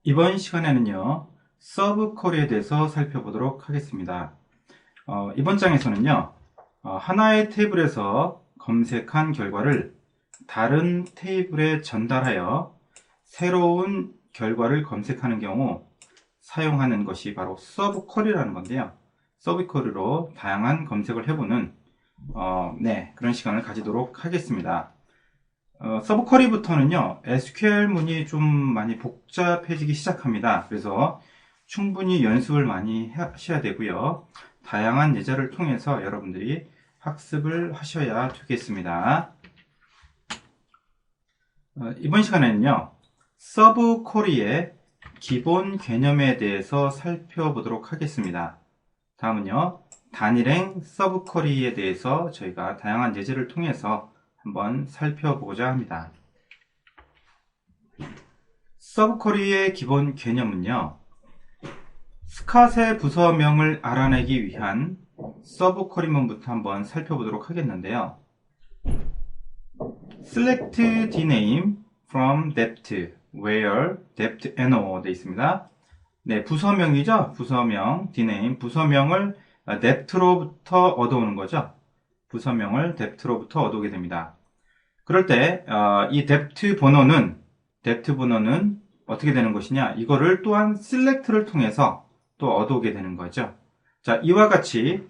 이번 시간에는요, 서브 쿼리에 대해서 살펴보도록 하겠습니다. 이번 장에서는요, 하나의 테이블에서 검색한 결과를 다른 테이블에 전달하여 새로운 결과를 검색하는 경우 사용하는 것이 바로 서브 쿼리라는 건데요. 서브 쿼리로 다양한 검색을 해보는 그런 시간을 가지도록 하겠습니다. 서브 쿼리부터는요, SQL 문이 좀 많이 복잡해지기 시작합니다. 그래서 충분히 연습을 많이 하셔야 되고요. 다양한 예제를 통해서 여러분들이 학습을 하셔야 되겠습니다. 이번 시간에는요, 서브 쿼리의 기본 개념에 대해서 살펴보도록 하겠습니다. 다음은요, 단일행 서브 쿼리에 대해서 저희가 다양한 예제를 통해서 한번 살펴보고자 합니다. 서브 쿼리의 기본 개념은요, 스캇의 부서명을 알아내기 위한 서브 쿼리문부터 한번 살펴보도록 하겠는데요. Select dname from depth where depth no 되어 있습니다. 네, 부서명이죠. 부서명, dname, 부서명을 depth로부터 얻어오는 거죠. 부서명을 depth로부터 얻어오게 됩니다. 그럴 때 이 depth 번호는 어떻게 되는 것이냐? 이거를 또한 select를 통해서 또 얻어오게 되는 거죠. 자, 이와 같이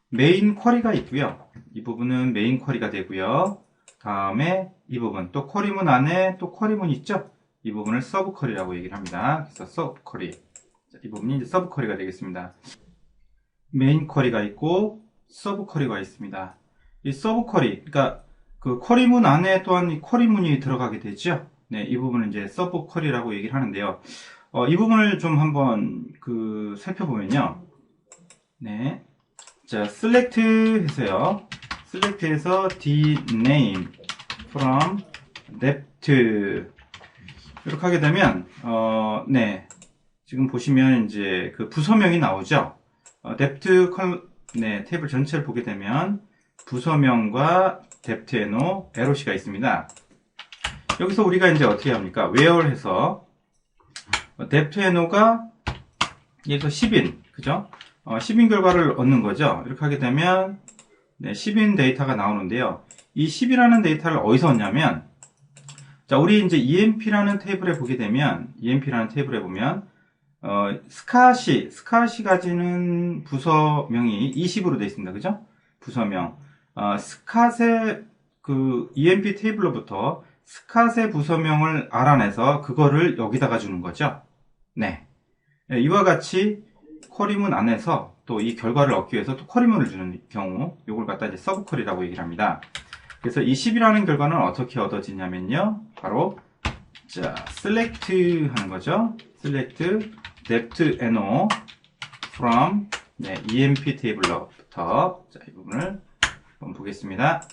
메인 쿼리가 있고요. 이 부분은 메인 쿼리가 되고요. 다음에 이 부분, 또 쿼리문 안에 또 쿼리문 있죠? 이 부분을 서브 쿼리라고 얘기를 합니다. 그래서 서브 쿼리. 이 부분이 이제 서브 쿼리가 되겠습니다. 메인 쿼리가 있고 서브 쿼리가 있습니다. 이 서브 쿼리, 그러니까 그 쿼리문 안에 또한 이 쿼리문이 들어가게 되죠. 네, 이 부분은 이제 서브 쿼리라고 얘기를 하는데요. 이 부분을 좀 한번 살펴보면요. 네. 자, select 해서요. select에서 dname from depth 이렇게 하게 되면 네. 지금 보시면 이제 그 부서명이 나오죠. depth 테이블 전체를 보게 되면 부서명과 depth no arrow가 있습니다. 여기서 우리가 이제 어떻게 합니까? where 해서 depth no가 여기서 10인, 그죠? 10인 결과를 얻는 거죠. 이렇게 하게 되면 10인 데이터가 나오는데요. 이 10이라는 데이터를 어디서 얻냐면, 자, 우리 이제 EMP라는 테이블에 보게 되면, EMP라는 테이블에 보면, 스캇이 가지는 부서명이 20으로 되어 있습니다. 그죠? 부서명. 스캇의 그 EMP 테이블로부터 스캇의 부서명을 알아내서 그거를 여기다가 주는 거죠. 네. 이와 같이 쿼리문 안에서 또 이 결과를 얻기 위해서 또 쿼리문을 주는 경우, 요걸 갖다 이제 서브 쿼리라고 얘기를 합니다. 그래서 이 10이라는 결과는 어떻게 얻어지냐면요. 바로, 자, select 하는 거죠. select depth no from EMP 테이블로부터, 자, 이 부분을 한번 보겠습니다.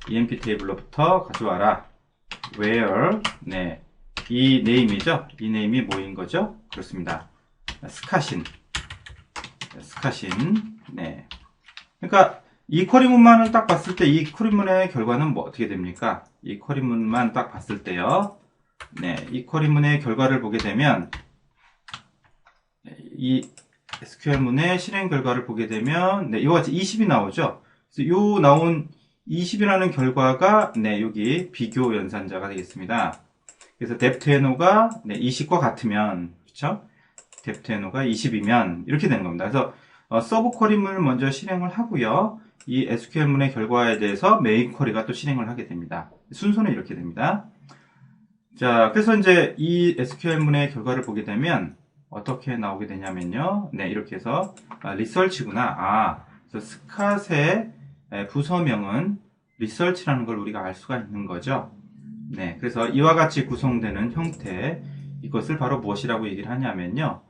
EMP 테이블로부터 가져와라. where, 이 name이죠. 이 name이 뭐인 거죠? 그렇습니다. 스캇인. 네. 그러니까 이 쿼리문만을 딱 봤을 때 이 쿼리문의 결과는 뭐 어떻게 됩니까? 이 쿼리문만 딱 봤을 때요. 네, 이 쿼리문의 결과를 보게 되면 이 SQL문의 실행 결과를 보게 되면 이와 같이 20이 나오죠. 그래서 요 나온 20이라는 결과가 여기 비교 연산자가 되겠습니다. 그래서 depth no가 20과 같으면, 그렇죠? depth no가 20이면 이렇게 되는 겁니다. 그래서 서브 쿼리문을 먼저 실행을 하고요. 이 SQL문의 결과에 대해서 메인 쿼리가 또 실행을 하게 됩니다. 순서는 이렇게 됩니다. 자, 그래서 이제 이 SQL문의 결과를 보게 되면 어떻게 나오게 되냐면요. 이렇게 해서 리서치구나. 그래서 스캇의 부서명은 리서치라는 걸 우리가 알 수가 있는 거죠. 네, 그래서 이와 같이 구성되는 형태, 이것을 바로 무엇이라고 얘기를 하냐면요.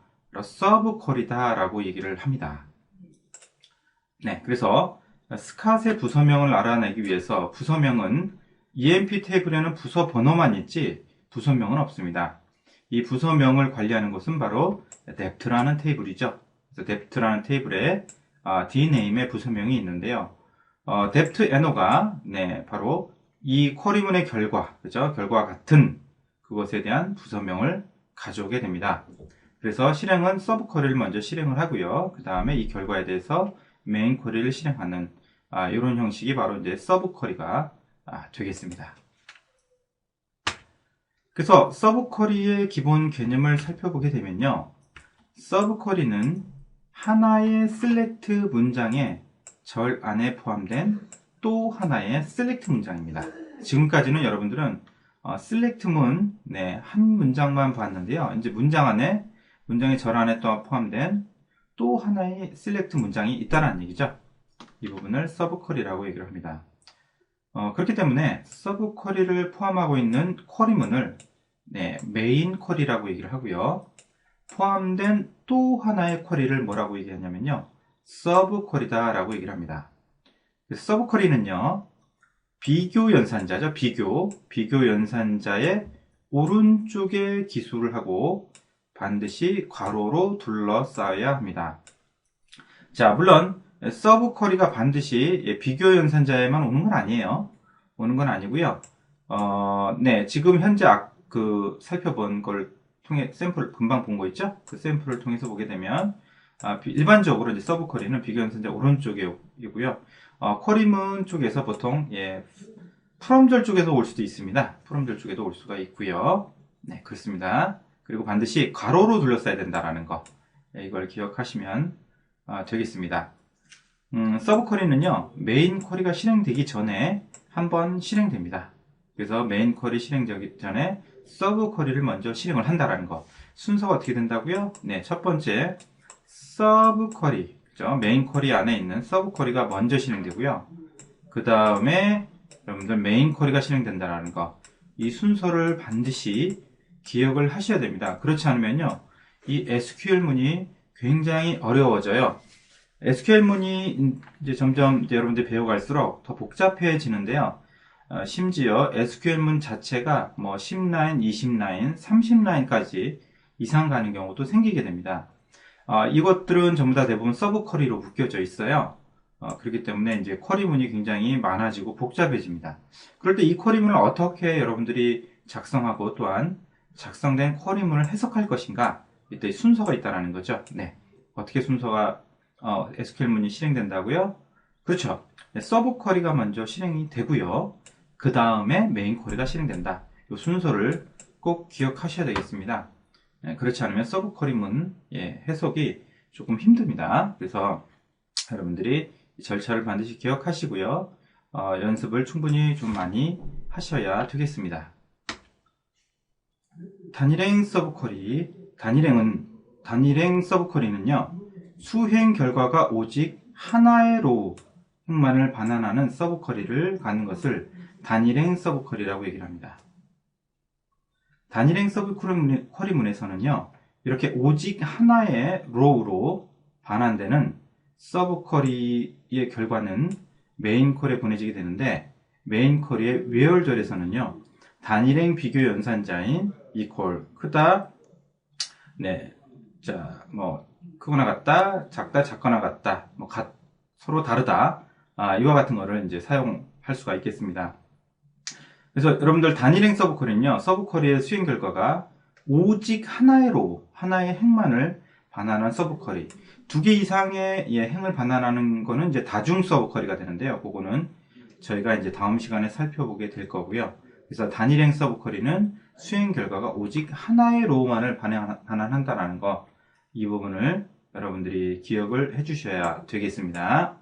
서브 쿼리다라고 얘기를 합니다. 네, 그래서 스캇의 부서명을 알아내기 위해서 부서명은 EMP 테이블에는 부서 번호만 있지 부서명은 없습니다. 이 부서명을 관리하는 것은 바로 depth라는 테이블이죠. 그래서 depth라는 테이블에 dname의 부서명이 있는데요. depth no가 바로 이 쿼리문의 결과, 그죠? 결과와 같은 그것에 대한 부서명을 가져오게 됩니다. 그래서 실행은 서브 쿼리를 먼저 실행을 하고요. 그 다음에 이 결과에 대해서 메인 쿼리를 실행하는 이런 형식이 바로 이제 서브 쿼리가 되겠습니다. 그래서 서브 쿼리의 기본 개념을 살펴보게 되면요. 서브 쿼리는 하나의 select 문장의 절 안에 포함된 또 하나의 select 문장입니다. 지금까지는 여러분들은 select문 한 문장만 봤는데요. 이제 문장 안에 문장의 절 안에 또 포함된 또 하나의 select 문장이 있다는 얘기죠. 이 부분을 서브 쿼리라고 얘기를 합니다. 그렇기 때문에 서브 쿼리를 포함하고 있는 쿼리문을 메인 쿼리라고 얘기를 하고요. 포함된 또 하나의 쿼리를 뭐라고 얘기하냐면요. 서브 쿼리다 라고 얘기를 합니다. 서브 쿼리는요. 비교 연산자죠. 비교 연산자의 오른쪽에 기술을 하고 반드시 괄호로 둘러싸여야 합니다. 자, 물론 서브 쿼리가 반드시 비교 연산자에만 오는 건 아니에요. 오는 건 아니고요. 지금 현재 살펴본 걸 통해 샘플 금방 본 거 있죠? 그 샘플을 통해서 보게 되면 일반적으로 이제 서브 쿼리는 비교 연산자 오른쪽이고요. 쿼리문 쪽에서 보통 프롬절 쪽에서 올 수도 있습니다. 프롬절 쪽에도 올 수가 있고요. 네, 그렇습니다. 그리고 반드시 괄호로 둘러싸야 된다라는 거 이걸 기억하시면 되겠습니다. 서브 쿼리는요, 메인 쿼리가 실행되기 전에 한번 실행됩니다. 그래서 메인 쿼리 실행되기 전에 서브 쿼리를 먼저 실행을 한다라는 거. 순서가 어떻게 된다고요? 네, 첫 번째 서브 쿼리, 그죠? 메인 쿼리 안에 있는 서브 쿼리가 먼저 실행되고요. 그 다음에 여러분들 메인 쿼리가 실행된다라는 거. 이 순서를 반드시 기억을 하셔야 됩니다. 그렇지 않으면요, 이 SQL문이 굉장히 어려워져요. SQL문이 이제 점점 여러분들이 배워갈수록 더 복잡해지는데요. 심지어 SQL문 자체가 10라인, 20라인, 30라인까지 이상 가는 경우도 생기게 됩니다. 이것들은 전부 다 대부분 서브 쿼리로 묶여져 있어요. 그렇기 때문에 이제 쿼리문이 굉장히 많아지고 복잡해집니다. 그럴 때 이 쿼리문을 어떻게 여러분들이 작성하고 또한 작성된 쿼리문을 해석할 것인가? 이때 순서가 있다는 거죠. 네. 어떻게 순서가 SQL문이 실행된다고요? 그렇죠. 네, 서브 쿼리가 먼저 실행이 되고요. 그 다음에 메인 쿼리가 실행된다. 이 순서를 꼭 기억하셔야 되겠습니다. 그렇지 않으면 서브 쿼리문 해석이 조금 힘듭니다. 그래서 여러분들이 이 절차를 반드시 기억하시고요. 연습을 충분히 좀 많이 하셔야 되겠습니다. 단일행 서브 쿼리, 단일행 서브 쿼리는요, 수행 결과가 오직 하나의 로우 행만을 반환하는 서브 쿼리를 갖는 것을 단일행 서브 쿼리라고 얘기를 합니다. 단일행 서브 쿼리문에서는요, 이렇게 오직 하나의 로우로 반환되는 서브 쿼리의 결과는 메인 쿼리에 보내지게 되는데, 메인 쿼리의 외열절에서는요, 단일행 비교 연산자인 equal, 크다, 크거나 같다, 작다, 작거나 같다, 서로 다르다, 이와 같은 거를 이제 사용할 수가 있겠습니다. 그래서 여러분들 단일행 서브 쿼리는요, 서브 쿼리의 수행 결과가 오직 하나의 로우, 하나의 행만을 반환한 서브 쿼리, 2개 이상의 행을 반환하는 거는 이제 다중 서브 쿼리가 되는데요. 그거는 저희가 이제 다음 시간에 살펴보게 될 거고요. 그래서 단일행 서브 쿼리는 수행 결과가 오직 하나의 로우만을 반환한다는 거, 이 부분을 여러분들이 기억을 해 주셔야 되겠습니다.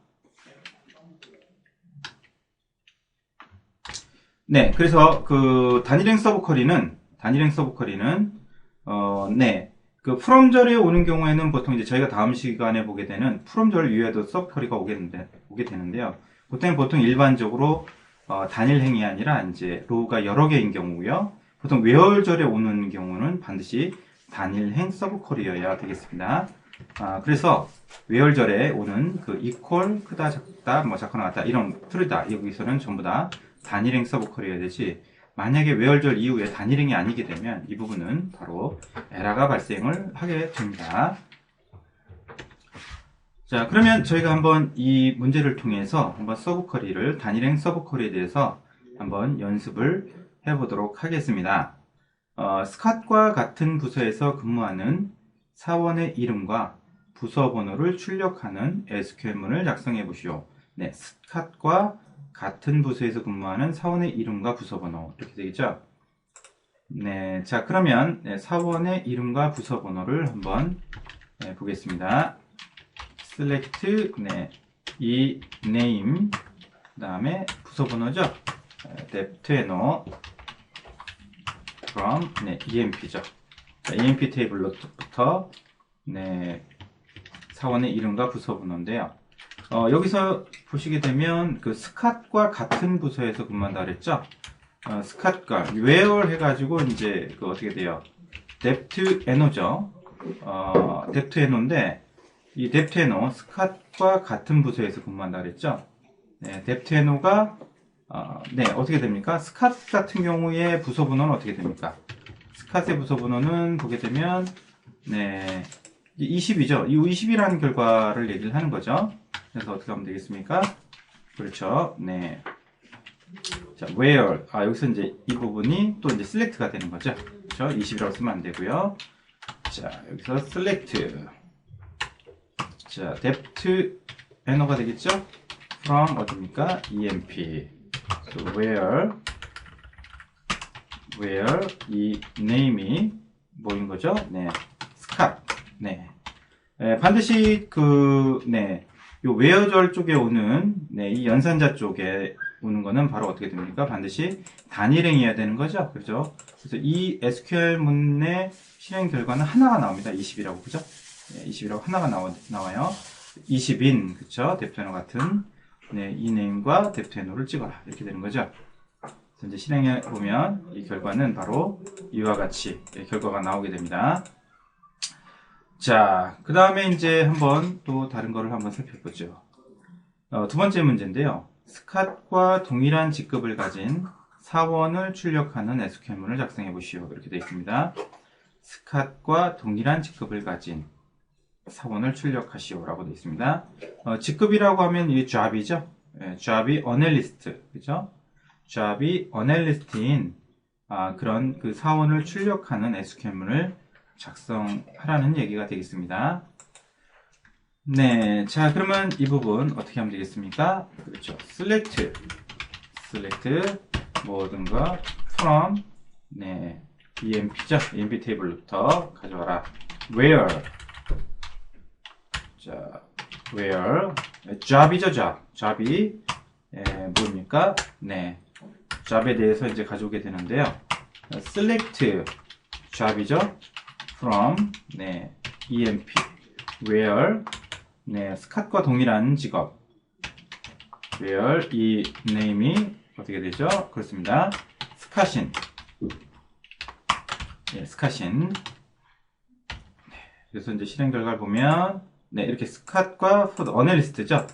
네, 그래서 그 단일행 서브 쿼리는 그 프롬절에 오는 경우에는 보통 이제 저희가 다음 시간에 보게 되는 프롬절 이후에도 서브 쿼리가 오게 되는데요. 보통 일반적으로 단일행이 아니라 이제 로우가 여러 개인 경우고요. 보통 외월절에 오는 경우는 반드시 단일행 서브 쿼리여야 되겠습니다. 그래서 외월절에 오는 그 equal, 크다, 작다, 작거나 같다, 이런 트루다, 여기서는 전부 다 단일행 서브 쿼리여야 되지, 만약에 외월절 이후에 단일행이 아니게 되면 이 부분은 바로 에러가 발생을 하게 됩니다. 자, 그러면 저희가 한번 이 문제를 통해서 한번 서브 쿼리를, 단일행 서브 쿼리에 대해서 한번 연습을 해보도록 하겠습니다. 스캇과 같은 부서에서 근무하는 사원의 이름과 부서 번호를 출력하는 SQL문을 작성해 보시오. 네, 스캇과 같은 부서에서 근무하는 사원의 이름과 부서 번호 이렇게 되겠죠? 네, 자 그러면 네, 사원의 이름과 부서 번호를 한번 네, 보겠습니다. select 네, 이 name 그 다음에 부서 번호죠. depthno from 네, emp죠. 자, emp 테이블로부터 네, 사원의 이름과 부서 번호인데요. 여기서 보시게 되면 그 스캇과 같은 부서에서 근무한다 그랬죠. 스캇과 where 해가지고 이제 그 어떻게 돼요? depthno죠. depthno인데 이 depthno 스캇과 같은 부서에서 근무한다 그랬죠. 네, depthno가 네 어떻게 됩니까? 스캇 같은 경우에 부서 번호는 어떻게 됩니까? 스캇의 부서 번호는 보게 되면 네 20이죠. 이 20이라는 결과를 얘기를 하는 거죠. 그래서 어떻게 하면 되겠습니까? 그렇죠. 네. 자, where. 여기서 이제 이 부분이 또 이제 select가 되는 거죠. 그렇죠. 20이라고 쓰면 안 되고요. 자, 여기서 select. 자, depth n어가 되겠죠? from 어디입니까? emp. So where 이 name이 뭐인 거죠? 네. 스캇. 네. 반드시 네, 요 where절 쪽에 오는, 네, 이 연산자 쪽에 오는 거는 바로 어떻게 됩니까? 반드시 단일행이어야 되는 거죠. 그죠? 그래서 이 SQL문의 실행 결과는 하나가 나옵니다. 20이라고, 그죠? 네, 20이라고 하나가 나와요. 20인, 그쵸? depthno 같은, 네, 이 name과 depthno를 찍어라. 이렇게 되는 거죠. 그래서 이제 실행해 보면 이 결과는 바로 이와 같이 결과가 나오게 됩니다. 자, 그 다음에 이제 한번 또 다른 거를 한번 살펴보죠. 두 번째 문제인데요. 스캇과 동일한 직급을 가진 사원을 출력하는 SQL문을 작성해 보시오. 이렇게 되어 있습니다. 스캇과 동일한 직급을 가진 사원을 출력하시오. 라고 되어 있습니다. 직급이라고 하면 이게 job이죠. job이 analyst. 그죠? job이 analyst인 그런 그 사원을 출력하는 SQL문을 작성하라는 얘기가 되겠습니다. 네, 자 그러면 이 부분 어떻게 하면 되겠습니까? 그렇죠. select 뭐든가 from 네, emp죠. emp 테이블부터 가져와라. where 자 where job이죠. job이 뭡니까? 네, job에 대해서 이제 가져오게 되는데요. select job이죠. from 네, emp where 네, 스캇과 동일한 직업 where 이 name이 어떻게 되죠? 그렇습니다. 스캇인 네, 스캇인 그래서 이제 실행 결과를 보면 네, 이렇게 스캇과 for the analyst죠.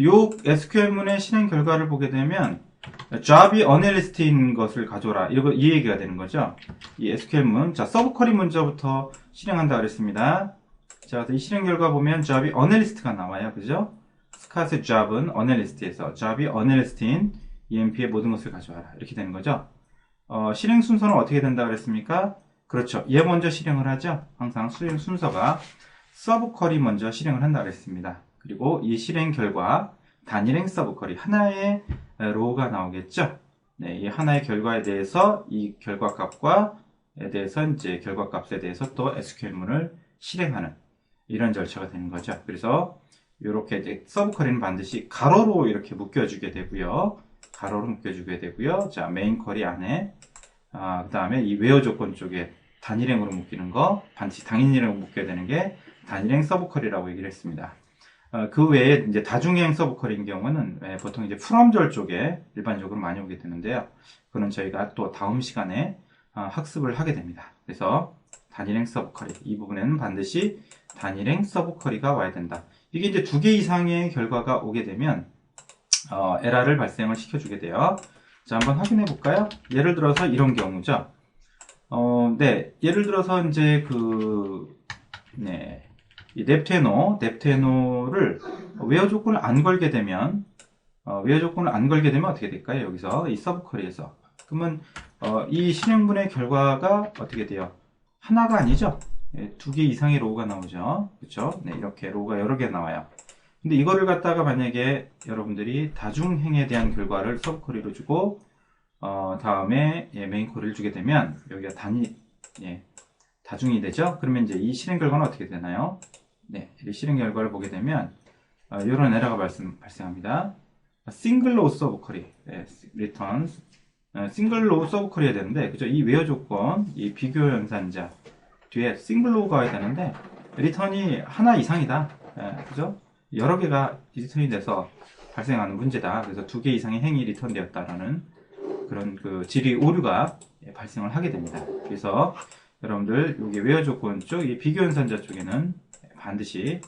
요 SQL문의 실행 결과를 보게 되면 job이 analyst인 것을 가져라. 이 얘기가 되는 거죠. 이 SQL문. 자, 서브 쿼리 문제부터 실행한다 그랬습니다. 자, 이 실행 결과 보면 job이 analyst가 나와요. 그죠? 스캇의 job은 analyst에서 job이 analyst인 emp의 모든 것을 가져와라. 이렇게 되는 거죠. 실행 순서는 어떻게 된다 그랬습니까? 그렇죠. 얘 먼저 실행을 하죠. 항상 실행 순서가 서브 쿼리 먼저 실행을 한다 그랬습니다. 그리고 이 실행 결과 단일행 서브 쿼리 하나의 로우가 나오겠죠. 네, 이 하나의 결과에 대해서 이 결과 값과에 대해서 이제 결과 값에 대해서 또 SQL문을 실행하는 이런 절차가 되는 거죠. 그래서 이렇게 이제 서브 쿼리는 반드시 가로로 이렇게 묶여주게 되고요. 가로로 묶여주게 되고요. 자, 메인 쿼리 안에 그 다음에 이 웨어 조건 쪽에 단일행으로 묶이는 거 반드시 단일행으로 묶여야 되는 게 단일행 서브 쿼리라고 얘기를 했습니다. 그 외에 이제 다중행 서브 쿼리인 경우는 보통 이제 프롬절 쪽에 일반적으로 많이 오게 되는데요. 그거는 저희가 또 다음 시간에 학습을 하게 됩니다. 그래서 단일행 서브 쿼리 이 부분에는 반드시 단일행 서브 쿼리가 와야 된다. 이게 이제 2개 이상의 결과가 오게 되면 에러를 발생을 시켜주게 돼요. 자, 한번 확인해 볼까요? 예를 들어서 이런 경우죠. 네, 예를 들어서 이제 네, 이 depthno를 웨어 조건을 안 걸게 되면 어떻게 될까요? 여기서 이 서브 쿼리에서 그러면 이 실행문의 결과가 어떻게 돼요? 하나가 아니죠? 예, 2개 이상의 로우가 나오죠. 그렇죠? 네, 이렇게 로우가 여러 개 나와요. 근데 이거를 갖다가 만약에 여러분들이 다중행에 대한 결과를 서브쿼리로 주고 다음에 예, 메인 쿼리를 주게 되면 여기가 예, 다중이 되죠. 그러면 이제 이 실행 결과는 어떻게 되나요? 네, 이 실행 결과를 보게 되면 이런 에러가 발생합니다. 싱글 로우 서브 쿼리, 리턴 싱글 로우 서브 쿼리 해야 되는데, 그죠? 이 웨어 조건, 이 비교 연산자 뒤에 싱글 로우가 와야 되는데 리턴이 하나 이상이다. 그죠? 여러 개가 리턴이 돼서 발생하는 문제다. 그래서 2개 이상의 행이 리턴되었다라는 그런 그 질의 오류가 발생을 하게 됩니다. 그래서 여러분들 여기 웨어 조건 쪽, 이 비교 연산자 쪽에는 반드시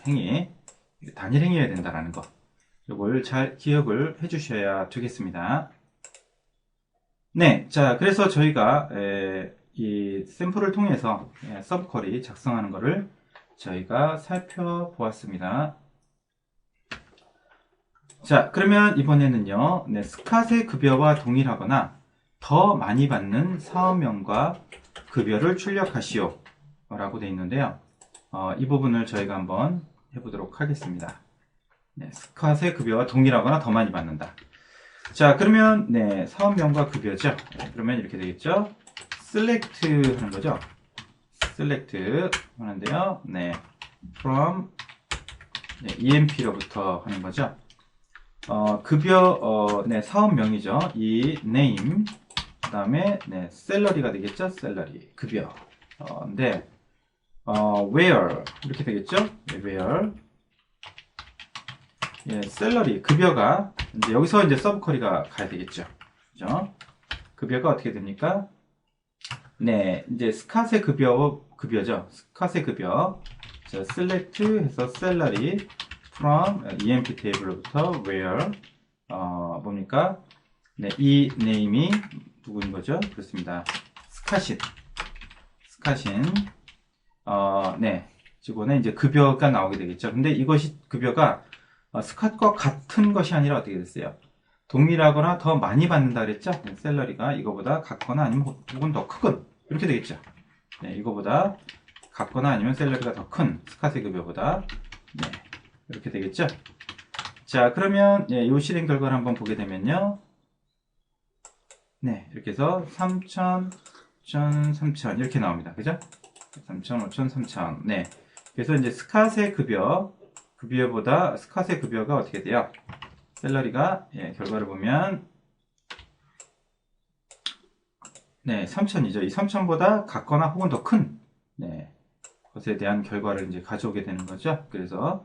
행이 단일 행이어야 된다라는 거. 이걸 잘 기억을 해 주셔야 되겠습니다. 네, 자, 그래서 저희가 이 샘플을 통해서 서브쿼리 작성하는 것을 저희가 살펴보았습니다. 자, 그러면 이번에는요, 네, 스캇의 급여와 동일하거나 더 많이 받는 사업명과 급여를 출력하시오 라고 되어 있는데요. 이 부분을 저희가 한번 해보도록 하겠습니다. 네, 스캇의 급여와 동일하거나 더 많이 받는다. 자, 그러면 네, 사업명과 급여죠. 네, 그러면 이렇게 되겠죠. select 하는 거죠. select 하는데요. 네, from 네, emp로부터 하는 거죠. 급여 네, 사업명이죠. 이 name 그다음에 네, salary가 되겠죠. salary 급여. 네, where 이렇게 되겠죠. 네, where 예, salary 급여가 이제 여기서 이제 서브쿼리가 가야 되겠죠. 그죠? 급여가 어떻게 됩니까? 네, 이제 스캇의 급여죠. 스캇의 급여. 자, select 해서 salary from emp table로부터 where 뭡니까? 네, 이 name이 누구인 거죠? 그렇습니다. 스캇인 네, 직원의 이제 급여가 나오게 되겠죠. 근데 이것이 급여가 스캇과 같은 것이 아니라 어떻게 됐어요? 동일하거나 더 많이 받는다 그랬죠? 네, 셀러리가 이거보다 같거나 아니면 혹은 더 크건 이렇게 되겠죠. 네, 이거보다 같거나 아니면 셀러리가 더 큰 스캇의 급여보다 네, 이렇게 되겠죠. 자, 그러면 예, 이 실행 결과를 한번 보게 되면요. 네, 이렇게 해서 3,000, 1,000, 3,000 이렇게 나옵니다. 그죠? 3,000, 5,000, 3,000. 네, 그래서 이제 스캇의 급여보다 스캇의 급여가 어떻게 돼요? 셀러리가 예, 결과를 보면 네, 3,000이죠. 이 3,000보다 같거나 혹은 더 큰 네, 것에 대한 결과를 이제 가져오게 되는 거죠. 그래서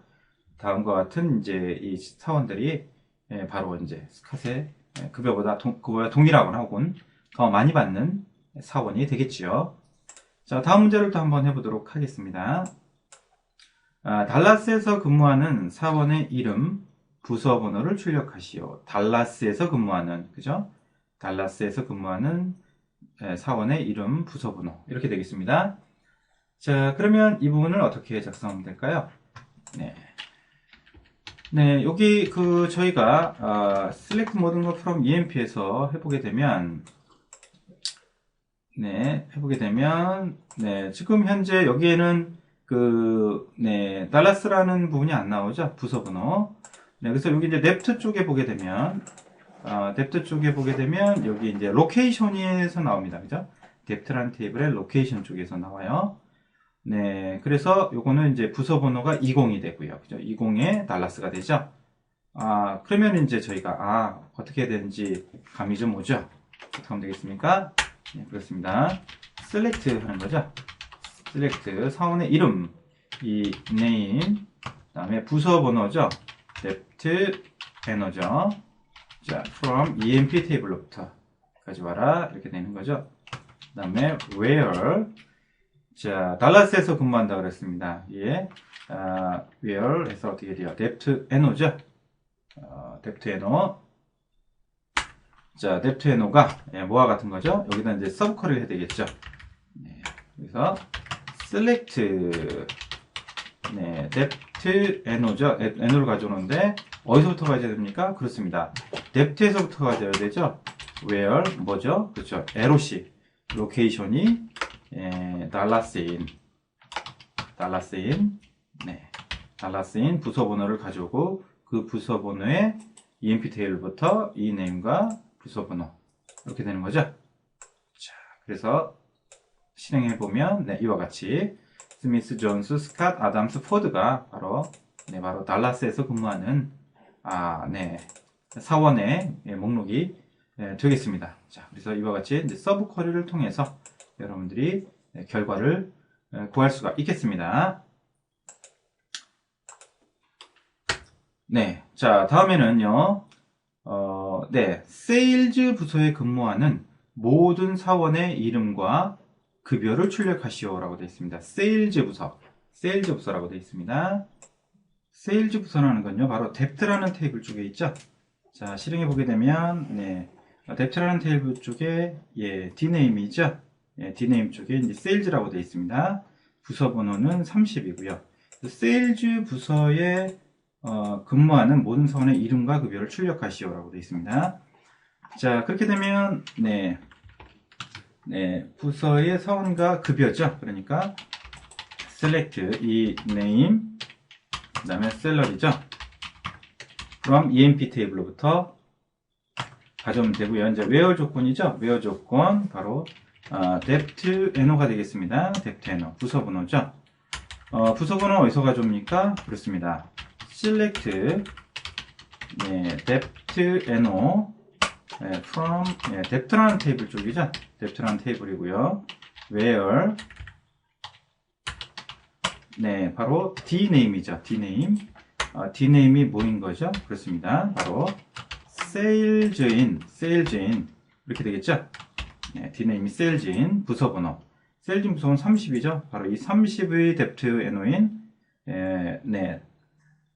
다음과 같은 이제 이 사원들이 예, 바로 이제 스캇의 급여보다 동일하거나 혹은 더 많이 받는 사원이 되겠지요. 자, 다음 문제를 또 한번 해보도록 하겠습니다. 달라스에서 근무하는 사원의 이름, 부서 번호를 출력하시오. 달라스에서 근무하는, 그죠? 달라스에서 근무하는 사원의 이름, 부서 번호. 이렇게 되겠습니다. 자, 그러면 이 부분을 어떻게 작성하면 될까요? 네. 네, 여기 저희가 select 모든 것 from emp에서 해보게 되면 네, 지금 현재 여기에는 달라스라는 부분이 안 나오죠? 부서 번호. 네, 그래서 여기 이제 depth 쪽에 보게 되면, 여기 이제 로케이션에서 나옵니다. 그죠? depth라는 테이블의 로케이션 쪽에서 나와요. 네, 그래서 요거는 이제 부서 번호가 20이 되고요. 그죠? 20에 달라스가 되죠? 그러면 이제 저희가, 어떻게 해야 되는지 감이 좀 오죠? 어떻게 하면 되겠습니까? 네, 그렇습니다. select 하는 거죠. select 사원의 이름, 이 name, 그 다음에 부서 번호죠. depth banner죠. 자, from emp table로부터 가져와라. 이렇게 되는 거죠. 그 다음에 where, 자, 달라스에서 근무한다 그랬습니다. 예, where 해서 어떻게 돼요? depth banner죠. depth banner. 자, depth banner가 뭐와 같은 거죠? 여기다 이제 서브쿼리를 해야 되겠죠. 네, 그래서 select 네, depth banner죠. banner를 가져오는데 어디서부터 가져야 됩니까? 그렇습니다. depth에서부터 가져야 되죠. where 뭐죠? 그렇죠. LOC 로케이션이 달러스인 네, 달러스인 부서 번호를 가져오고 그 부서 번호에 EMP 테이블부터 이 네임과 부서 번호 이렇게 되는 거죠. 자, 그래서 실행해 보면 네, 이와 같이 스미스, 존스, 스캇, 아담스, 포드가 바로 바로 달라스에서 근무하는 사원의 목록이 되겠습니다. 자, 그래서 이와 같이 이제 서브 쿼리를 통해서 여러분들이 결과를 구할 수가 있겠습니다. 네, 자, 다음에는요, 세일즈 부서에 근무하는 모든 사원의 이름과 급여를 출력하시오라고 되어 있습니다. 세일즈 부서라고 되어 있습니다. 세일즈 부서라는 건요, 바로 뎁트라는 테이블 쪽에 있죠. 자, 실행해 보게 되면, 뎁트라는 테이블 쪽에, D네임이죠. D네임 쪽에 이제 세일즈라고 되어 있습니다. 부서 번호는 30이고요. 세일즈 부서에 근무하는 모든 사원의 이름과 급여를 출력하시오라고 되어 있습니다. 자, 그렇게 되면, 부서의 사원과 급여죠. 그러니까, select 이 name, 그 다음에 salary죠. from EMP 테이블로부터 가져오면 되고요. 이제 where 조건이죠. where 조건, 바로, dept NO가 되겠습니다. dept NO, 부서 번호죠. 부서 번호 어디서 가져옵니까? 그렇습니다. select, dept NO, from, debt라는 테이블 쪽이죠. debt라는 테이블이고요. where, 바로 Dname이죠. Dname이 뭐인 거죠? 그렇습니다. 바로 sales인, 이렇게 되겠죠? Dname이 sales인, 부서번호. sales인 부서번호 30이죠? 바로 이 30의 debt NO인,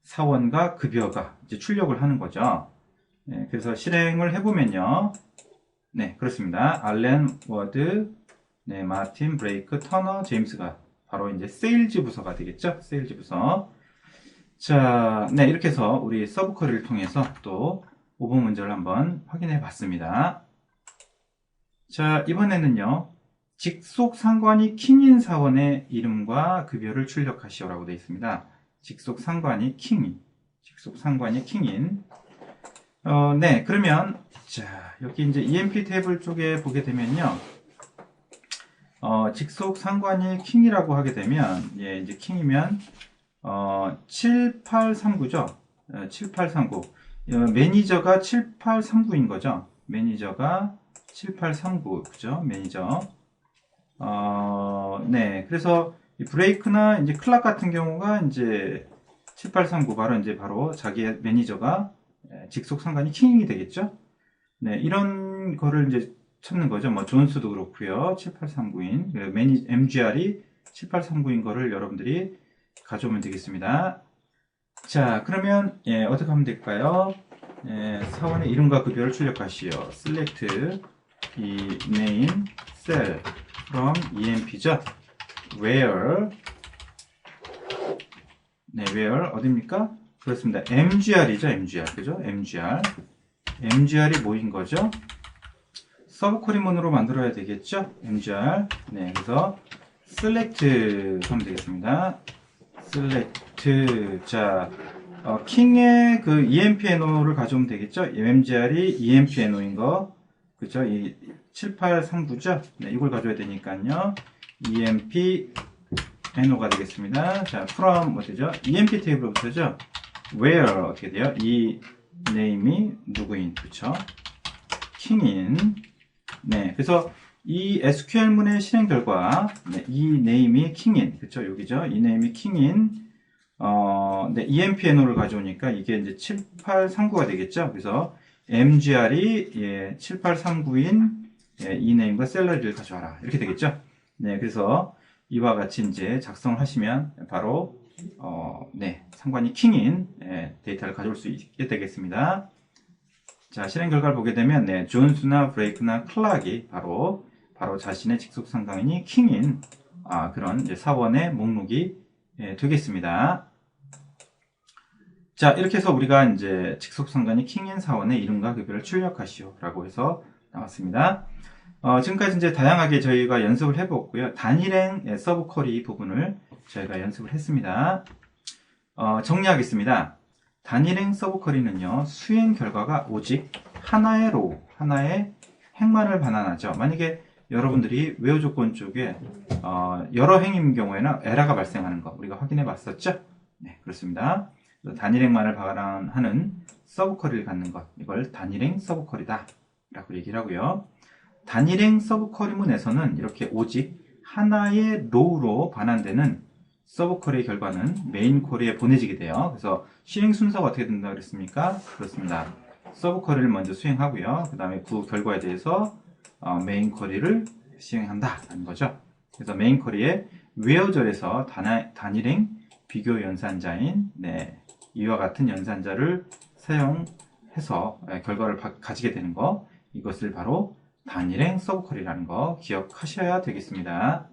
사원과 급여가 이제 출력을 하는 거죠. 그래서 실행을 해보면요. 그렇습니다. 알렌, 워드, 마틴, 브레이크, 터너, 제임스가 바로 이제 세일즈 부서가 되겠죠. 세일즈 부서. 자, 이렇게 해서 우리 서브 쿼리를 통해서 또 5번 문제를 한번 확인해 봤습니다. 자, 이번에는요. 직속 상관이 킹인 사원의 이름과 급여를 출력하시오라고 되어 있습니다. 직속 상관이 킹인. 그러면, 자, 여기 이제 EMP 테이블 쪽에 보게 되면요. 직속 상관이 킹이라고 하게 되면, 이제 킹이면, 7839죠? 7839. 매니저가 7839인 거죠? 매니저가 7839, 그죠? 매니저. 그래서 이 브레이크나 이제 클락 같은 경우가 이제 7839 바로 자기의 매니저가 직속 상관이 킹이 되겠죠? 이런 거를 이제 찾는 거죠. 뭐 존스도 그렇고요. 7839인 MGR이 7839인 거를 여러분들이 가져오면 되겠습니다. 자, 그러면 어떻게 하면 될까요? 사원의 이름과 급여를 출력하시오. select 이 name cell from EMP죠. where 어딥니까? 그렇습니다. MGR이죠. MGR 그죠? MGR이 뭐인 거죠? 서브 쿼리문으로 만들어야 되겠죠? MGR. 그래서 select 하면 되겠습니다. select. 자, 킹의 그 EMPNO를 가져오면 되겠죠? MGR이 EMPNO인 거. 그죠? 이 7839죠? 이걸 가져야 되니까요. EMPNO가 되겠습니다. 자, from 어디죠? EMP 테이블부터죠? where 어떻게 돼요? 이 name이 누구인, 그쵸? 킹인. 그래서 이 SQL문의 실행 결과, 이 name이 킹인, 그쵸? 여기죠? 이 name이 킹인, EMPNO를 가져오니까 이게 이제 7839가 되겠죠? 그래서 MGR이 7839인 이 name과 셀러리를 가져와라. 이렇게 되겠죠? 그래서 이와 같이 이제 작성을 하시면 바로 상관이 킹인 데이터를 가져올 수 있게 되겠습니다. 자, 실행 결과를 보게 되면 존스나 브레이크나 클락이 바로 자신의 직속 상관이 킹인 그런 이제 사원의 목록이 되겠습니다. 자, 이렇게 해서 우리가 이제 직속 상관이 킹인 사원의 이름과 급여를 출력하시오 라고 해서 나왔습니다. 지금까지 이제 다양하게 저희가 연습을 해보았고요. 단일행 서브 쿼리 부분을 저희가 연습을 했습니다. 정리하겠습니다. 단일행 서브 쿼리는요, 수행 결과가 오직 하나의 로우, 하나의 행만을 반환하죠. 만약에 여러분들이 웨어 조건 쪽에 여러 행인 경우에는 에러가 발생하는 거 우리가 확인해 봤었죠? 네, 그렇습니다. 단일행만을 반환하는 서브 쿼리를 갖는 것, 이걸 단일행 서브 쿼리다 라고 얘기를 하고요. 단일행 서브 쿼리문에서는 이렇게 오직 하나의 로우로 반환되는 서브 쿼리의 결과는 메인 쿼리에 보내지게 돼요. 그래서 실행 순서가 어떻게 된다고 그랬습니까? 그렇습니다. 서브 쿼리를 먼저 수행하고요. 그 다음에 그 결과에 대해서 메인 쿼리를 시행한다는 거죠. 그래서 메인 쿼리의 웨어절에서 단일행 비교 연산자인 이와 같은 연산자를 사용해서 결과를 가지게 되는 거, 이것을 바로 단일행 서브 쿼리라는 거 기억하셔야 되겠습니다.